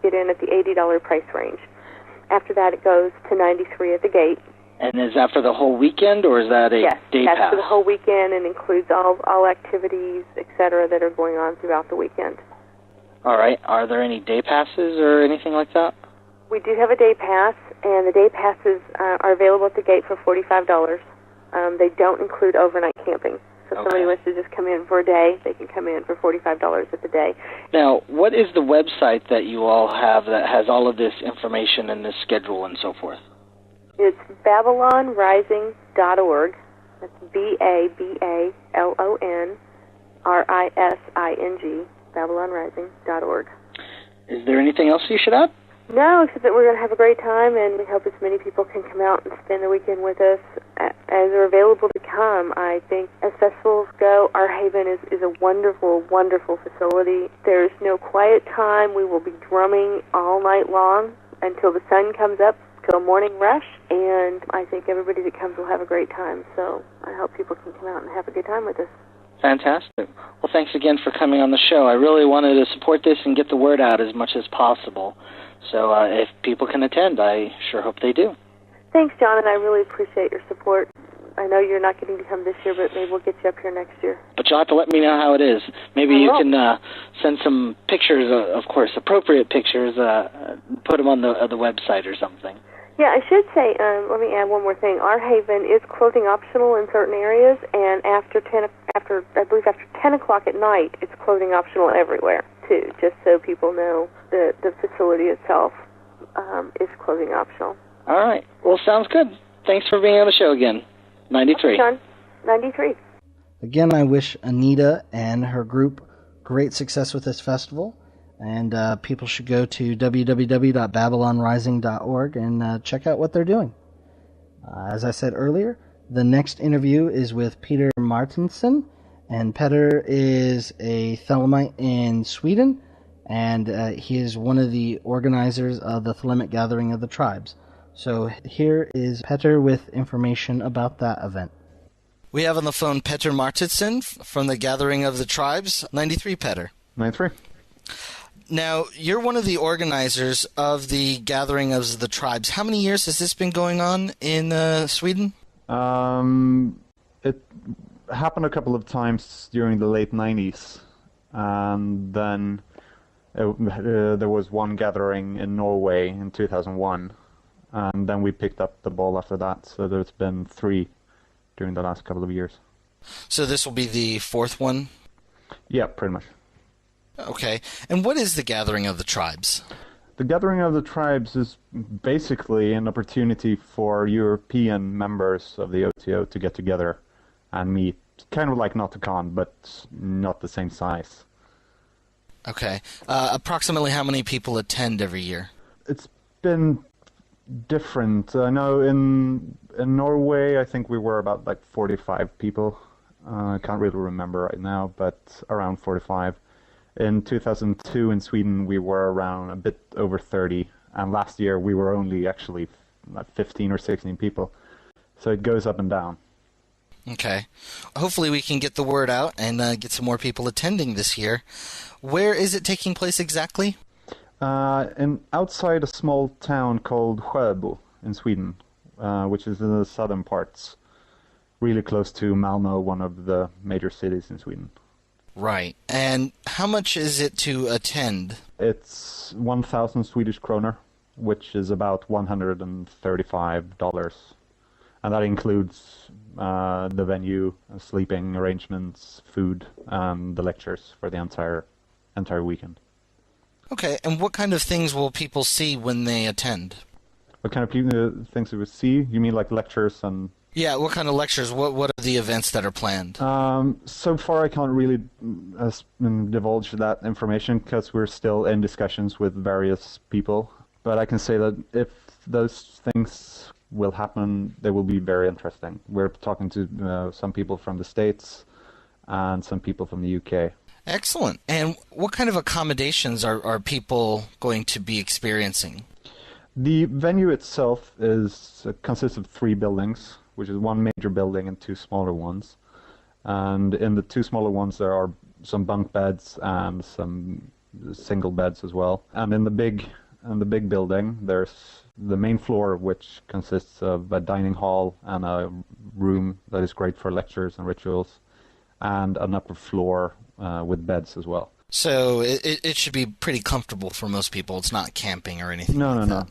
get in at the $80 price range. After that, it goes to $93 at the gate. And is that for the whole weekend, or is that a day pass? Yes, that's pass? for the whole weekend and includes all activities, etc., that are going on throughout the weekend. All right. Are there any day passes or anything like that? We do have a day pass, and the day passes are available at the gate for $45. They don't include overnight camping. So if somebody wants to just come in for a day, they can come in for $45 at the day. Now, what is the website that you all have that has all of this information and this schedule and so forth? It's BabalonRising.org. That's BabalonRising, BabalonRising.org. Is there anything else you should add? No, except that we're going to have a great time, and we hope as many people can come out and spend the weekend with us as are available to come. I think as festivals go, Our Haven is a wonderful, wonderful facility. There's no quiet time. We will be drumming all night long until the sun comes up, till morning rush, and I think everybody that comes will have a great time. So I hope people can come out and have a good time with us. Fantastic. Well, thanks again for coming on the show. I really wanted to support this and get the word out as much as possible. So if people can attend, I sure hope they do. Thanks, John, and I really appreciate your support. I know you're not getting to come this year, but maybe we'll get you up here next year. But you'll have to let me know how it is. Maybe you can send some pictures, of course, appropriate pictures, put them on the website or something. Yeah, I should say, let me add one more thing. Our Haven is clothing optional in certain areas, and after 10 o'clock at night, it's clothing optional everywhere, too, just so people know the facility itself is clothing optional. All right. Well, sounds good. Thanks for being on the show again. 93. Okay, John. 93. Again, I wish Anita and her group great success with this festival. And people should go to www.babalonrising.org and check out what they're doing. As I said earlier, the next interview is with Peter Martinsson. And Peter is a Thelemite in Sweden. And he is one of the organizers of the Thelemic Gathering of the Tribes. So here is Peter with information about that event. We have on the phone Peter Martinsson from the Gathering of the Tribes. 93, Peter. 93. Now, you're one of the organizers of the Gathering of the Tribes. How many years has this been going on in Sweden? It happened a couple of times during the late 90s. And then there was one gathering in Norway in 2001. And then we picked up the ball after that. So there's been 3 during the last couple of years. So this will be the 4th one? Yeah, pretty much. Okay. And what is the Gathering of the Tribes? The Gathering of the Tribes is basically an opportunity for European members of the OTO to get together and meet. Kind of like Noticon, but not the same size. Okay. Approximately how many people attend every year? It's been different. I know in Norway, I think we were about like 45 people. I can't really remember right now, but around 45. In 2002 in Sweden, we were around a bit over 30, and last year we were only actually like 15 or 16 people. So it goes up and down. Okay. Hopefully we can get the word out and get some more people attending this year. Where is it taking place exactly? Outside a small town called Sjöbo in Sweden, which is in the southern parts, really close to Malmö, one of the major cities in Sweden. Right. And how much is it to attend? It's 1,000 Swedish kroner, which is about $135. And that includes the venue, sleeping arrangements, food, and the lectures for the entire weekend. Okay. And what kind of things will people see when they attend? What kind of things we would see? You mean like lectures and... Yeah, what kind of lectures? What are the events that are planned? So far, I can't really divulge that information because we're still in discussions with various people. But I can say that if those things will happen, they will be very interesting. We're talking to some people from the States and some people from the UK. Excellent. And what kind of accommodations are people going to be experiencing? The venue itself consists of 3 buildings, which is one major building and 2 smaller ones. And in the 2 smaller ones, there are some bunk beds and some single beds as well. And in the big building, there's the main floor, which consists of a dining hall and a room that is great for lectures and rituals, and an upper floor with beds as well. So it should be pretty comfortable for most people. It's not camping or anything. No.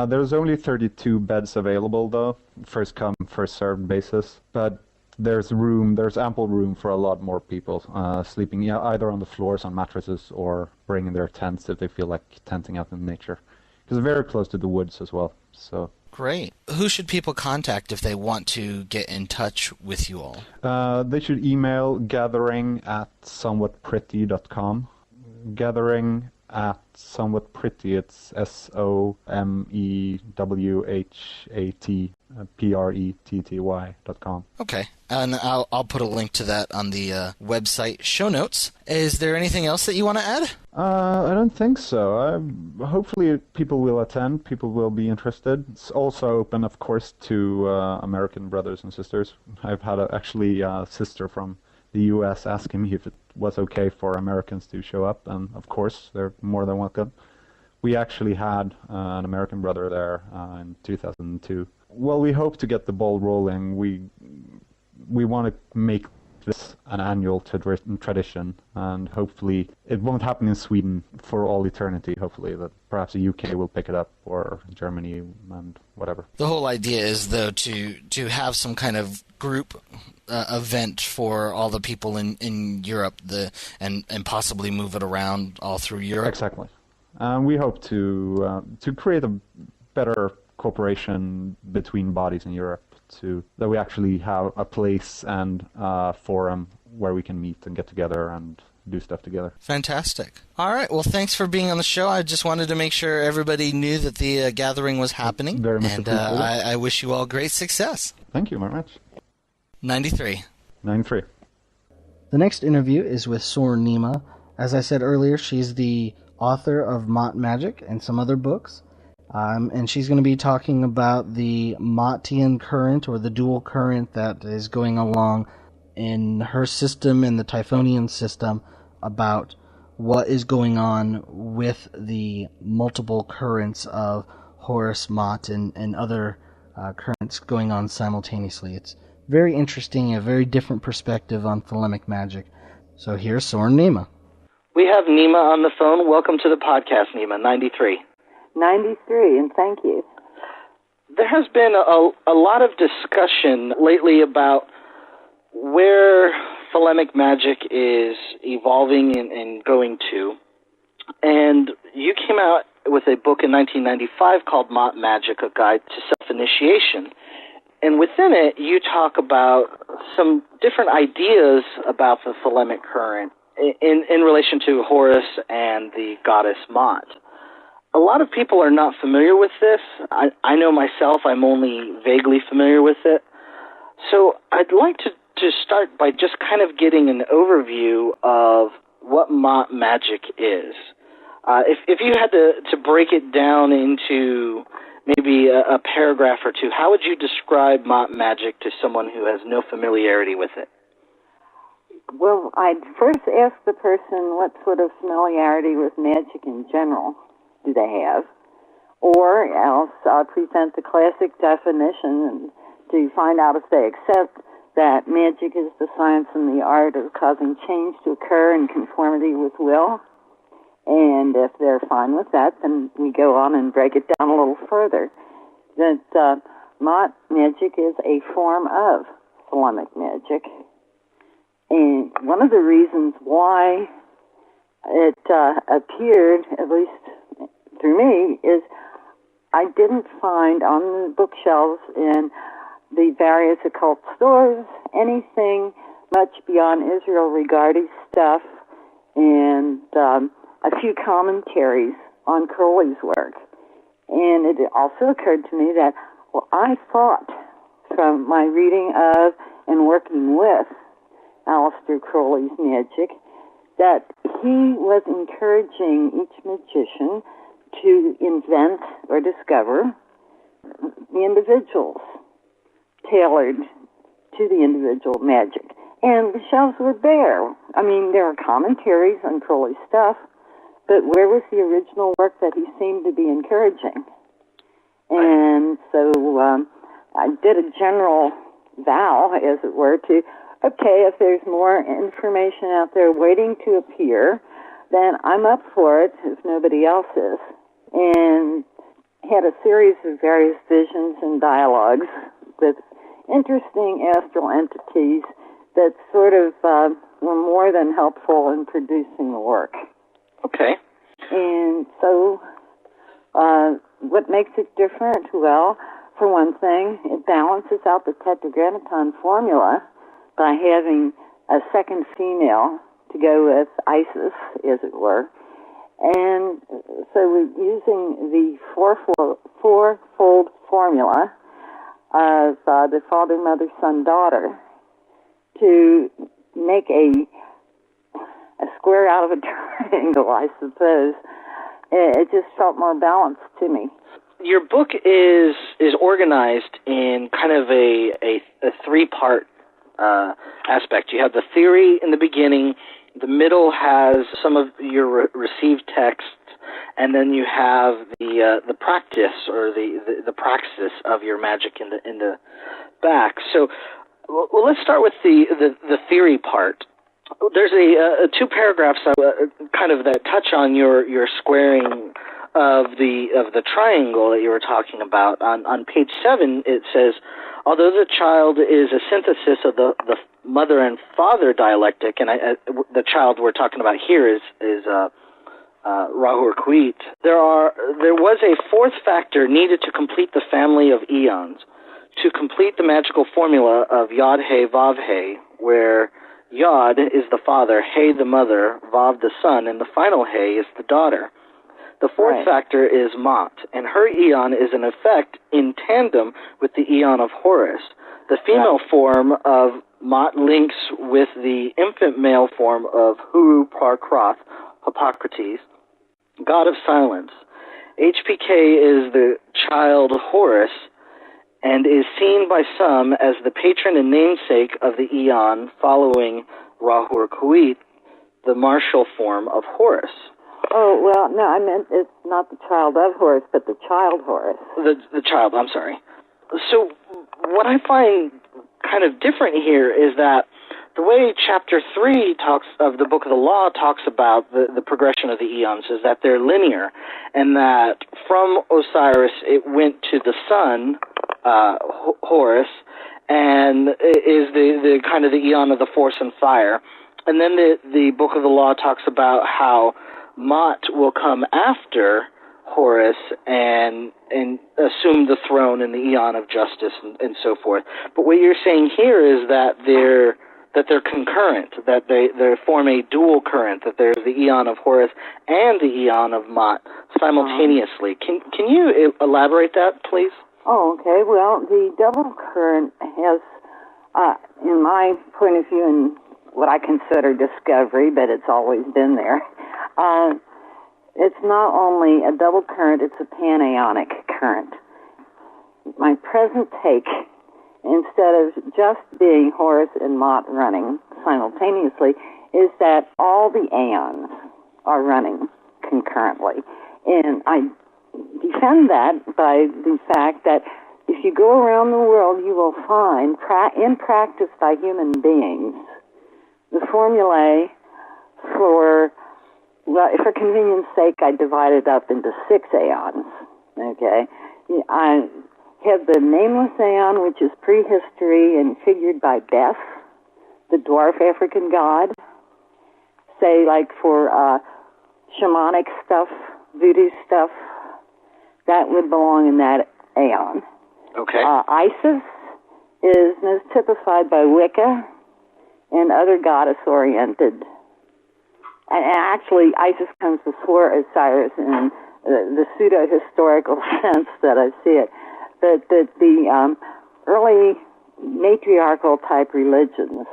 There's only 32 beds available, though, first come, first served basis. But there's ample room for a lot more people sleeping either on the floors on mattresses or bringing their tents if they feel like tenting out in nature. Because it's very close to the woods as well. So great. Who should people contact if they want to get in touch with you all? They should email gathering@somewhatpretty.com. Gathering@somewhatpretty. It's SOMEWHATPRETTY.com. Okay, and I'll put a link to that on the website show notes. Is there anything else that you want to add? I don't think so. Hopefully people will attend. People will be interested. It's also open, of course, to American brothers and sisters. I've had actually a sister from the U.S. asking me if it was okay for Americans to show up, and of course they're more than welcome. We actually had an American brother there in 2002. Well, we hope to get the ball rolling. We want to make this an annual tradition, and hopefully it won't happen in Sweden for all eternity. Hopefully that perhaps the UK will pick it up, or Germany, and whatever. The whole idea is, though, to have some kind of group event for all the people in Europe, and possibly move it around all through Europe. Exactly. We hope to create a better cooperation between bodies in Europe, that we actually have a place and a forum where we can meet and get together and do stuff together. Fantastic. All right. Well, thanks for being on the show. I just wanted to make sure everybody knew that the gathering was happening. Very much appreciated. I wish you all great success. Thank you very much. 93. The next interview is with Soror Nema. As I said earlier, she's the author of Maat Magick and some other books. And she's going to be talking about the Maatian current, or the dual current that is going along in her system and the Typhonian system, about what is going on with the multiple currents of Horus, Maat, and other currents going on simultaneously. It's very interesting, a very different perspective on Thelemic magic. So here's Soror Nema. We have Nema on the phone. Welcome to the podcast, Nema, 93. 93, and thank you. There has been a lot of discussion lately about where Thelemic magic is evolving and going to. And you came out with a book in 1995 called Maat Magick, A Guide to Self-Initiation. And within it, you talk about some different ideas about the Thelemic current in relation to Horus and the goddess Maat. A lot of people are not familiar with this. I know myself, I'm only vaguely familiar with it. So I'd like to start by just kind of getting an overview of what Maat Magick is. If you had to break it down into maybe a paragraph or two, how would you describe Maat Magick to someone who has no familiarity with it? Well, I'd first ask the person what sort of familiarity with magic in general do they have, or else present the classic definition to find out if they accept that magic is the science and the art of causing change to occur in conformity with will. And if they're fine with that, then we go on and break it down a little further. That Maat Magick is a form of Thelemic magic. And one of the reasons why it appeared, at least through me, is I didn't find on the bookshelves in the various occult stores anything much beyond Israel Regardie stuff and a few commentaries on Crowley's work. And it also occurred to me that, well, I thought from my reading of and working with Aleister Crowley's magic that he was encouraging each magician to invent or discover the individuals tailored to the individual magic. And the shelves were bare. I mean, there were commentaries on Crowley's stuff, but where was the original work that he seemed to be encouraging? And so I did a general vow, as it were, to, okay, if there's more information out there waiting to appear, then I'm up for it if nobody else is. And had a series of various visions and dialogues with interesting astral entities that sort of were more than helpful in producing the work. Okay. And so what makes it different? Well, for one thing, it balances out the tetragrammaton formula by having a second female to go with Isis, as it were. And so we're using the fourfold formula of the father, mother, son, daughter to make a square out of a triangle, I suppose. It just felt more balanced to me. Your book is organized in kind of a three-part aspect. You have the theory in the beginning, the middle has some of your received texts, and then you have the practice or the praxis of your magic in the back. So, well, let's start with the theory part. There's two paragraphs kind of that touch on your squaring of the triangle that you were talking about. On page 7, it says, although the child is a synthesis of the mother and father dialectic, and the child we're talking about here is Rahur Kuit, there was a fourth factor needed to complete the family of eons, to complete the magical formula of Yod He Vav He, where Yod is the father, He the mother, Vav the son, and the final He is the daughter. The fourth factor is Maat, and her eon is in effect in tandem with the eon of Horus. The female form of Maat links with the infant male form of Huru Parkrath, Hippocrates, god of silence. HPK is the child Horus, and is seen by some as the patron and namesake of the eon following Rahur Kuit, the martial form of Horus. Oh, well, no, I meant it's not the child of Horus, but the child Horus. The child, I'm sorry. So what I find kind of different here is that the way Chapter 3 talks of the Book of the Law talks about the progression of the eons is that they're linear, and that from Osiris it went to the sun, Horus, and is the kind of the eon of the force and fire. And then the Book of the Law talks about how Maat will come after Horus and assume the throne in the eon of justice and so forth. But what you're saying here is that they're concurrent, that they form a dual current, that there's the eon of Horus and the eon of Maat simultaneously. Can you elaborate that, please? Oh, okay. Well, the double current has, in my point of view, and what I consider discovery, but it's always been there, it's not only a double current, it's a panaeonic current. My present take, instead of just being Horus and Maat running simultaneously, is that all the aeons are running concurrently. And I defend that by the fact that if you go around the world, you will find, in practice by human beings, the formulae for, well, for convenience sake, I divide it up into 6 aeons, okay? I have the nameless aeon, which is prehistory and figured by Beth, the dwarf African god. Say, like for shamanic stuff, voodoo stuff, that would belong in that aeon. Okay. Isis is typified by Wicca and other goddess-oriented. And actually, Isis comes before Osiris in the pseudo-historical sense that I see it. But the early matriarchal-type religions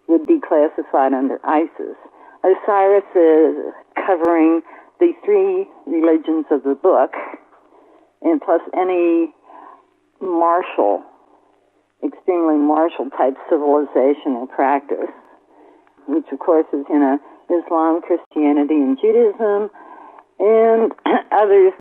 would be classified under Isis. Osiris is covering the 3 religions of the book, and plus any martial, extremely martial-type civilization or practice, which, of course, is, Islam, Christianity, and Judaism, and others